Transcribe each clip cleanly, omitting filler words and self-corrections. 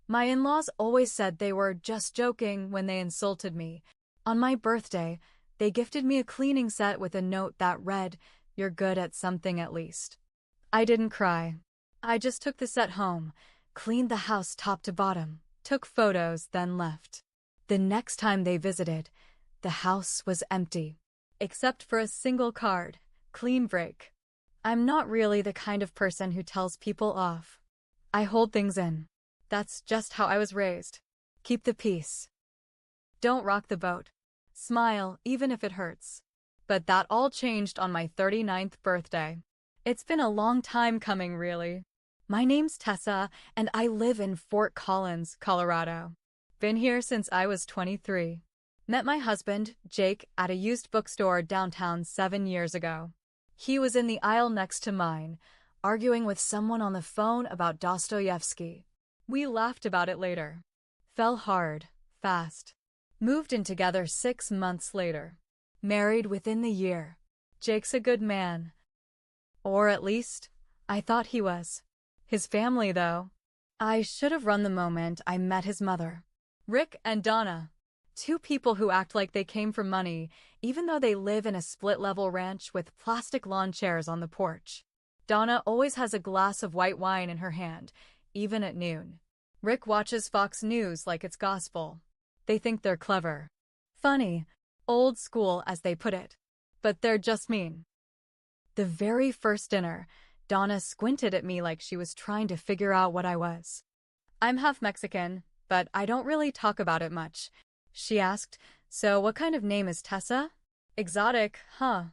My in-laws always said they were just joking when they insulted me. On my birthday, they gifted me a cleaning set with a note that read, "You're good at something at least." I didn't cry. I just took the set home, cleaned the house top to bottom, took photos, then left. The next time they visited, the house was empty, except for a single card, "Clean break." I'm not really the kind of person who tells people off. I hold things in. That's just how I was raised. Keep the peace. Don't rock the boat. Smile, even if it hurts. But that all changed on my 39th birthday. It's been a long time coming, really. My name's Tessa, and I live in Fort Collins, Colorado. Been here since I was 23. Met my husband, Jake, at a used bookstore downtown 7 years ago. He was in the aisle next to mine, arguing with someone on the phone about Dostoevsky. We laughed about it later. Fell hard, fast. Moved in together 6 months later. Married within the year. Jake's a good man. Or at least, I thought he was. His family, though. I should have run the moment I met his mother. Rick and Donna. 2 people who act like they came from money, even though they live in a split-level ranch with plastic lawn chairs on the porch. Donna always has a glass of white wine in her hand, even at noon. Rick watches Fox News like it's gospel. They think they're clever. Funny. Old school, as they put it. But they're just mean. The very first dinner, Donna squinted at me like she was trying to figure out what I was. I'm half Mexican, but I don't really talk about it much. She asked, "So what kind of name is Tessa?" Exotic, huh?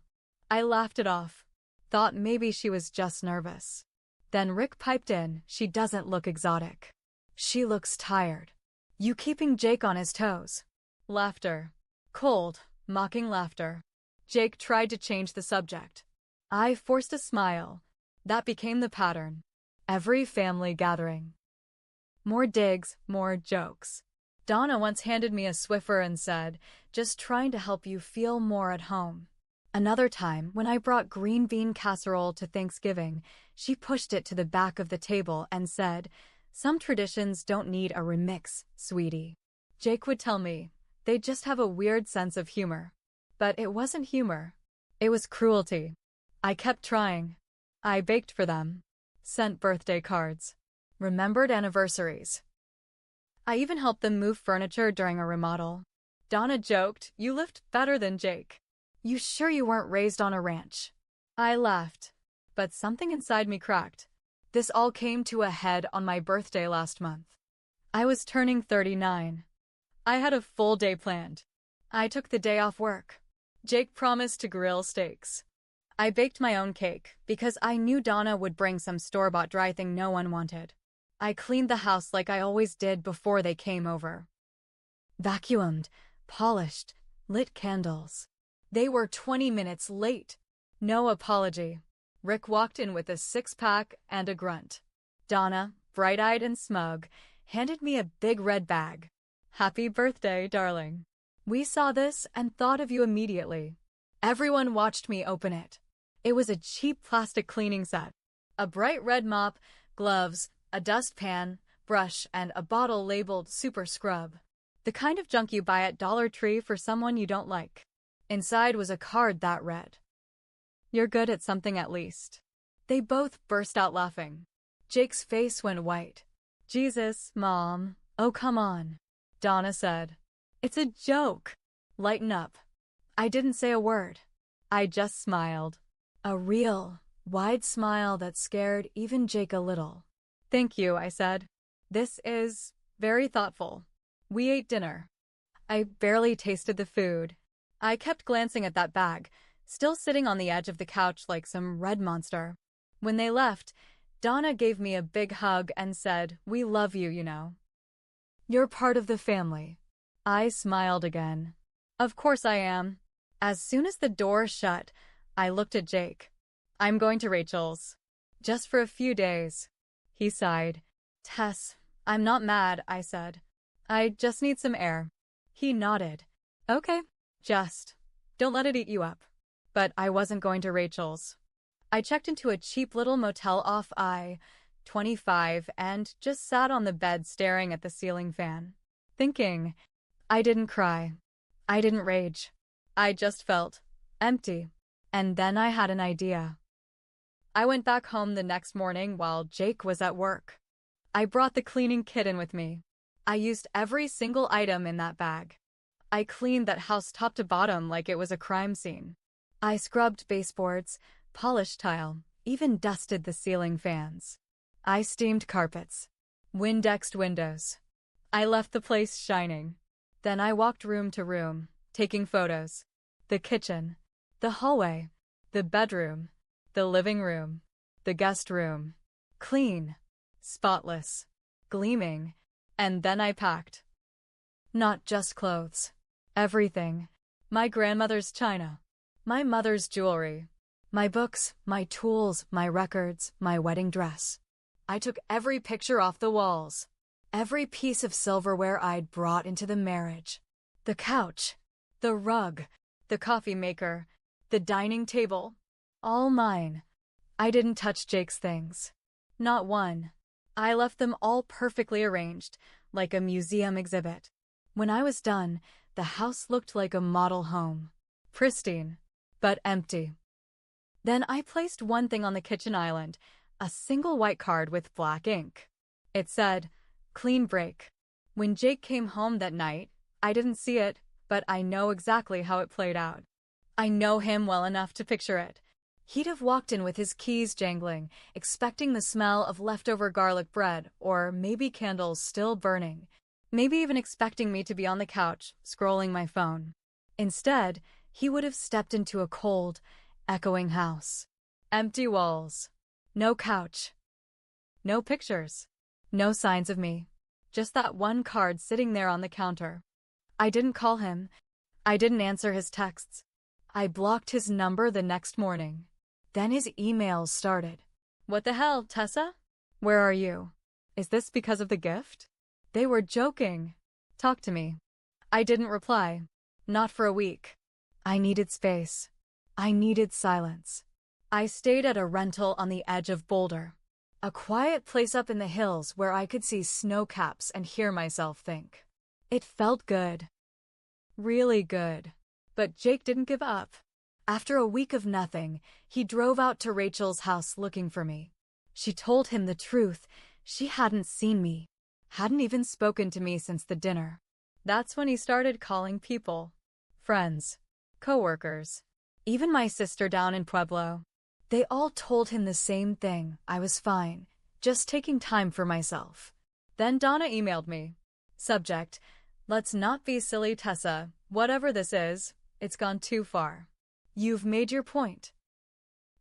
I laughed it off. Thought maybe she was just nervous. Then Rick piped in, "She doesn't look exotic. She looks tired. You keeping Jake on his toes." Laughter. Cold, mocking laughter. Jake tried to change the subject. I forced a smile. That became the pattern. Every family gathering. More digs, more jokes. Donna once handed me a Swiffer and said, "Just trying to help you feel more at home." Another time, when I brought green bean casserole to Thanksgiving, she pushed it to the back of the table and said, "Some traditions don't need a remix, sweetie." Jake would tell me, they just have a weird sense of humor. But it wasn't humor. It was cruelty. I kept trying. I baked for them. Sent birthday cards. Remembered anniversaries. I even helped them move furniture during a remodel. Donna joked, "You lift better than Jake. You sure you weren't raised on a ranch?" I laughed. But something inside me cracked. This all came to a head on my birthday last month. I was turning 39. I had a full day planned. I took the day off work. Jake promised to grill steaks. I baked my own cake because I knew Donna would bring some store-bought dry thing no one wanted. I cleaned the house like I always did before they came over. Vacuumed, polished, lit candles. They were 20 minutes late. No apology. Rick walked in with a 6-pack and a grunt. Donna, bright-eyed and smug, handed me a big red bag. "Happy birthday, darling. We saw this and thought of you immediately." Everyone watched me open it. It was a cheap plastic cleaning set. A bright red mop, gloves, a dustpan, brush, and a bottle labeled Super Scrub. The kind of junk you buy at Dollar Tree for someone you don't like. Inside was a card that read, "You're good at something at least." They both burst out laughing. Jake's face went white. "Jesus, Mom. Oh, come on." Donna said, "It's a joke. Lighten up." I didn't say a word. I just smiled. A real, wide smile that scared even Jake a little. "Thank you," I said. "This is very thoughtful." We ate dinner. I barely tasted the food. I kept glancing at that bag, still sitting on the edge of the couch like some red monster. When they left, Donna gave me a big hug and said, "We love you, you know. You're part of the family." I smiled again. Of course I am. As soon as the door shut, I looked at Jake. "I'm going to Rachel's. Just for a few days." He sighed. "Tess, I'm not mad," I said. "I just need some air." He nodded. "Okay. Just don't let it eat you up." But I wasn't going to Rachel's. I checked into a cheap little motel off I 25, and just sat on the bed staring at the ceiling fan, thinking. I didn't cry. I didn't rage. I just felt empty. And then I had an idea. I went back home the next morning while Jake was at work. I brought the cleaning kit in with me. I used every single item in that bag. I cleaned that house top to bottom like it was a crime scene. I scrubbed baseboards, polished tile, even dusted the ceiling fans. I steamed carpets, Windexed windows. I left the place shining. Then I walked room to room, taking photos. The kitchen, the hallway, the bedroom, the living room, the guest room. Clean, spotless, gleaming. And then I packed. Not just clothes. Everything. My grandmother's china. My mother's jewelry. My books, my tools, my records, my wedding dress. I took every picture off the walls. Every piece of silverware I'd brought into the marriage. The couch. The rug. The coffee maker. The dining table. All mine. I didn't touch Jake's things. Not one. I left them all perfectly arranged, like a museum exhibit. When I was done, the house looked like a model home. Pristine, but empty. Then I placed one thing on the kitchen island, a single white card with black ink. It said, "Clean break." When Jake came home that night, I didn't see it, but I know exactly how it played out. I know him well enough to picture it. He'd have walked in with his keys jangling, expecting the smell of leftover garlic bread, or maybe candles still burning. Maybe even expecting me to be on the couch, scrolling my phone. Instead, he would have stepped into a cold, echoing house. Empty walls. No couch. No pictures. No signs of me. Just that one card sitting there on the counter. I didn't call him. I didn't answer his texts. I blocked his number the next morning. Then his emails started. "What the hell, Tessa? Where are you? Is this because of the gift?" They were joking. "Talk to me." I didn't reply. Not for a week. I needed space. I needed silence. I stayed at a rental on the edge of Boulder. A quiet place up in the hills where I could see snow caps and hear myself think. It felt good. Really good. But Jake didn't give up. After a week of nothing, he drove out to Rachel's house looking for me. She told him the truth. She hadn't seen me. Hadn't even spoken to me since the dinner. That's when he started calling people. Friends. Coworkers. Even my sister down in Pueblo. They all told him the same thing. I was fine. Just taking time for myself. Then Donna emailed me. Subject: "Let's not be silly, Tessa. Whatever this is, it's gone too far. You've made your point."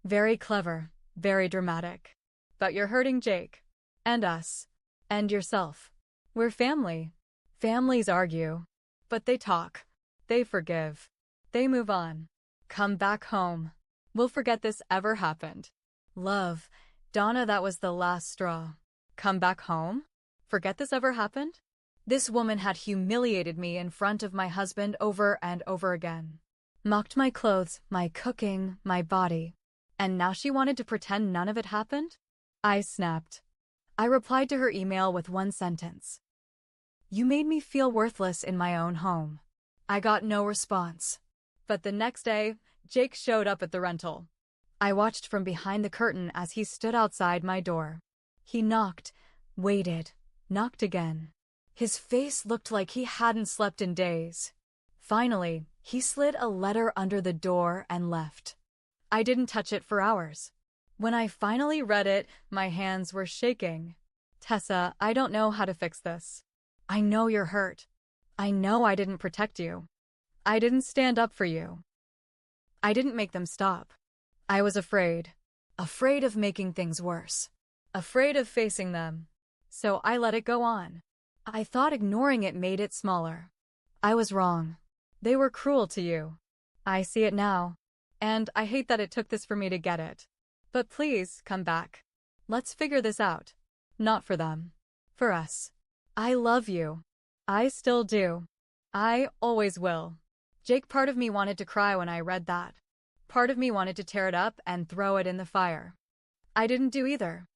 Very clever, very dramatic. But you're hurting Jake. And us. And yourself. We're family. Families argue. But they talk. They forgive. They move on. Come back home. We'll forget this ever happened. Love. Donna, that was the last straw. Come back home? Forget this ever happened? This woman had humiliated me in front of my husband over and over again. Mocked my clothes, my cooking, my body. And now she wanted to pretend none of it happened? I snapped. I replied to her email with one sentence. "You made me feel worthless in my own home." I got no response. But the next day, Jake showed up at the rental. I watched from behind the curtain as he stood outside my door. He knocked, waited, knocked again. His face looked like he hadn't slept in days. Finally, he slid a letter under the door and left. I didn't touch it for hours. When I finally read it, my hands were shaking. "Tessa, I don't know how to fix this. I know you're hurt. I know I didn't protect you. I didn't stand up for you. I didn't make them stop. I was afraid. Afraid of making things worse. Afraid of facing them. So I let it go on. I thought ignoring it made it smaller. I was wrong. They were cruel to you. I see it now. And I hate that it took this for me to get it. But please, come back. Let's figure this out. Not for them. For us. I love you. I still do. I always will." Jake, part of me wanted to cry when I read that. Part of me wanted to tear it up and throw it in the fire. I didn't do either.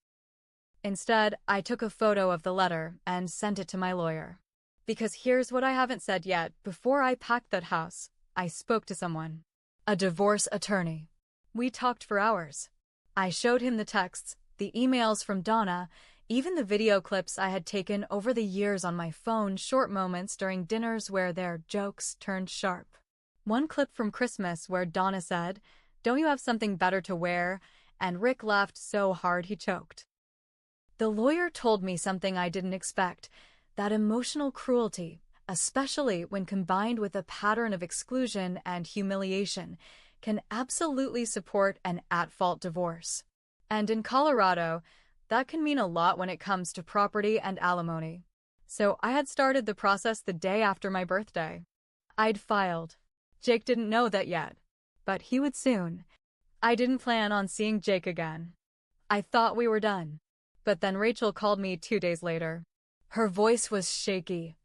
Instead, I took a photo of the letter and sent it to my lawyer. Because here's what I haven't said yet. Before I packed that house, I spoke to someone. A divorce attorney. We talked for hours. I showed him the texts, the emails from Donna, even the video clips I had taken over the years on my phone, short moments during dinners where their jokes turned sharp. One clip from Christmas where Donna said, "Don't you have something better to wear?" and Rick laughed so hard he choked. The lawyer told me something I didn't expect, that emotional cruelty, especially when combined with a pattern of exclusion and humiliation, can absolutely support an at-fault divorce. And in Colorado, that can mean a lot when it comes to property and alimony. So I had started the process the day after my birthday. I'd filed. Jake didn't know that yet, but he would soon. I didn't plan on seeing Jake again. I thought we were done. But then Rachel called me 2 days later. Her voice was shaky.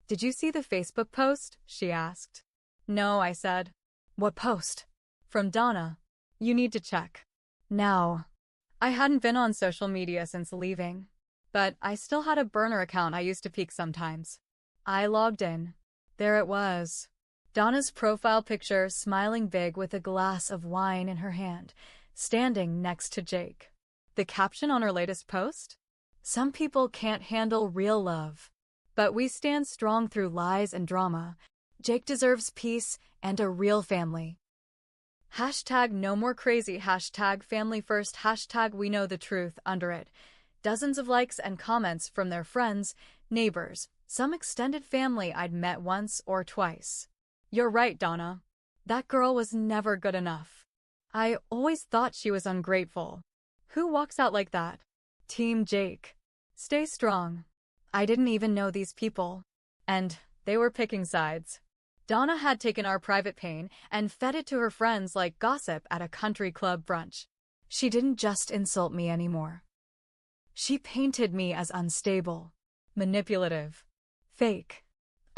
"Did you see the Facebook post?" she asked. "No," I said. "What post?" "From Donna. You need to check." Now, I hadn't been on social media since leaving, but I still had a burner account I used to peek sometimes. I logged in. There it was. Donna's profile picture, smiling big with a glass of wine in her hand, standing next to Jake. The caption on her latest post? "Some people can't handle real love, but we stand strong through lies and drama. Jake deserves peace and a real family." Hashtag no more crazy, hashtag family first, hashtag we know the truth under it. Dozens of likes and comments from their friends, neighbors, some extended family I'd met once or twice. "You're right, Donna. That girl was never good enough. I always thought she was ungrateful. Who walks out like that?" Team Jake. Stay strong. I didn't even know these people. And they were picking sides. Donna had taken our private pain and fed it to her friends like gossip at a country club brunch. She didn't just insult me anymore. She painted me as unstable, manipulative, fake.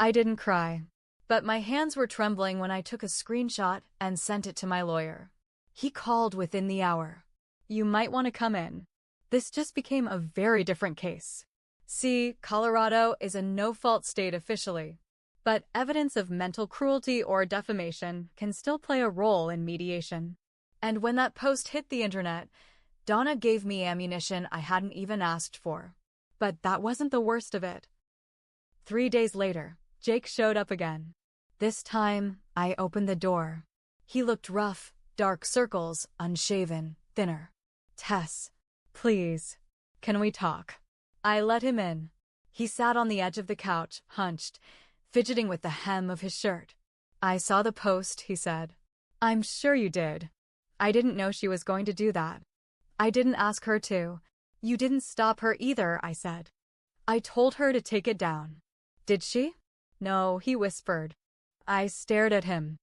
I didn't cry, but my hands were trembling when I took a screenshot and sent it to my lawyer. He called within the hour. "You might want to come in. This just became a very different case. See, Colorado is a no-fault state officially, but evidence of mental cruelty or defamation can still play a role in mediation." And when that post hit the internet, Donna gave me ammunition I hadn't even asked for. But that wasn't the worst of it. 3 days later, Jake showed up again. This time, I opened the door. He looked rough, dark circles, unshaven, thinner. "Tess, please, can we talk?" I let him in. He sat on the edge of the couch, hunched, fidgeting with the hem of his shirt. "I saw the post," he said. "I'm sure you did. I didn't know she was going to do that. I didn't ask her to." "You didn't stop her either," I said. "I told her to take it down." "Did she?" "No," he whispered. I stared at him.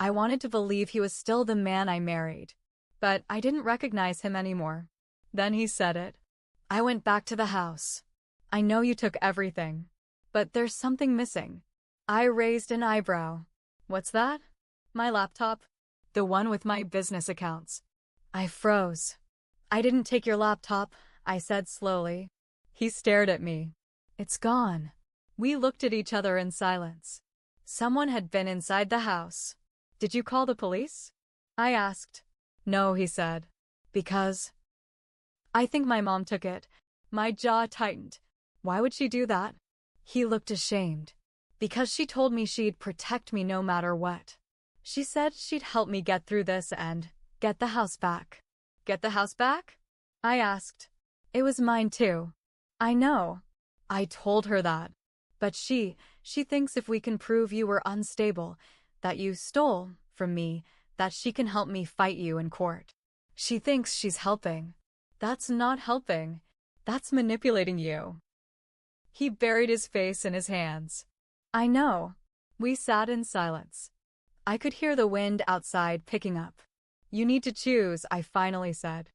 I wanted to believe he was still the man I married, but I didn't recognize him anymore. Then he said it. "I went back to the house. I know you took everything, but there's something missing." I raised an eyebrow. "What's that?" "My laptop. The one with my business accounts." I froze. "I didn't take your laptop," I said slowly. He stared at me. "It's gone." We looked at each other in silence. Someone had been inside the house. "Did you call the police?" I asked. "No," he said. "Because I think my mom took it." My jaw tightened. "Why would she do that?" He looked ashamed. "Because she told me she'd protect me no matter what. She said she'd help me get through this and get the house back." "Get the house back?" I asked. "It was mine too." "I know." I told her that. "But she thinks if we can prove you were unstable, that you stole from me, that she can help me fight you in court. She thinks she's helping. That's not helping. That's manipulating you." He buried his face in his hands. "I know." We sat in silence. I could hear the wind outside picking up. "You need to choose," I finally said.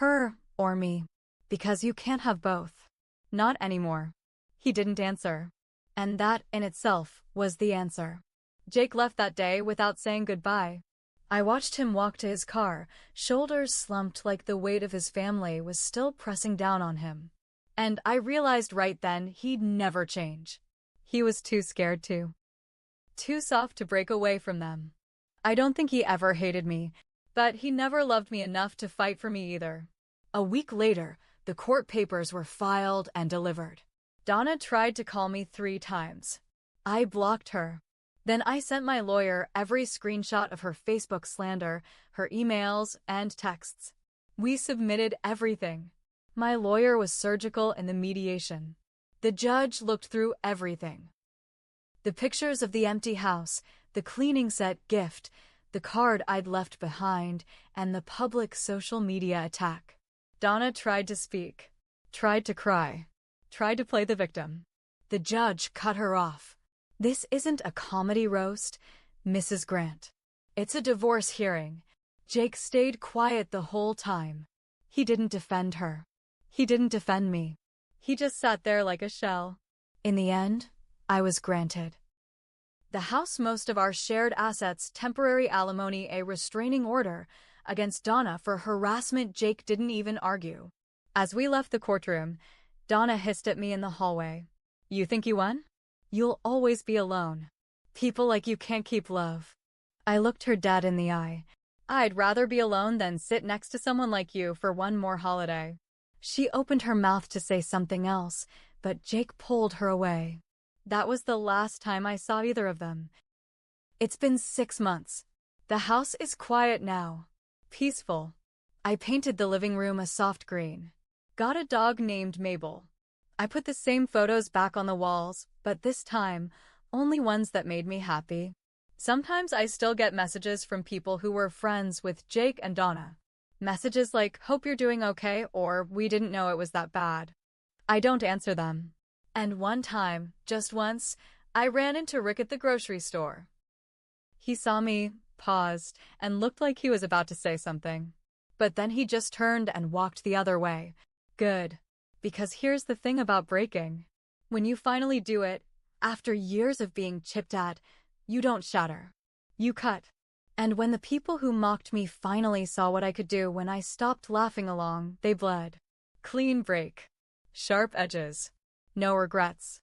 "Her or me. Because you can't have both." "Not anymore." He didn't answer. And that in itself was the answer. Jake left that day without saying goodbye. I watched him walk to his car, shoulders slumped like the weight of his family was still pressing down on him. And I realized right then he'd never change. He was too scared to. Too soft to break away from them. I don't think he ever hated me, but he never loved me enough to fight for me either. A week later, the court papers were filed and delivered. Donna tried to call me 3 times. I blocked her. Then I sent my lawyer every screenshot of her Facebook slander, her emails, and texts. We submitted everything. My lawyer was surgical in the mediation. The judge looked through everything. The pictures of the empty house, the cleaning set gift, the card I'd left behind, and the public social media attack. Donna tried to speak, tried to cry, tried to play the victim. The judge cut her off. This isn't a comedy roast, Mrs. Grant. It's a divorce hearing. Jake stayed quiet the whole time. He didn't defend her. He didn't defend me. He just sat there like a shell. In the end, I was granted the house, most of our shared assets, temporary alimony, a restraining order against Donna for harassment. Jake didn't even argue. As we left the courtroom, Donna hissed at me in the hallway. You think you won? You'll always be alone. People like you can't keep love. I looked her dead in the eye. I'd rather be alone than sit next to someone like you for one more holiday. She opened her mouth to say something else, but Jake pulled her away. That was the last time I saw either of them. It's been 6 months. The house is quiet now. Peaceful. I painted the living room a soft green. Got a dog named Mabel. I put the same photos back on the walls, but this time, only ones that made me happy. Sometimes I still get messages from people who were friends with Jake and Donna. Messages like, hope you're doing okay, or we didn't know it was that bad. I don't answer them. And one time, just once, I ran into Rick at the grocery store. He saw me, paused, and looked like he was about to say something. But then he just turned and walked the other way. Good. Because here's the thing about breaking. When you finally do it, after years of being chipped at, you don't shatter. You cut. And when the people who mocked me finally saw what I could do when I stopped laughing along, they bled. Clean break. Sharp edges. No regrets.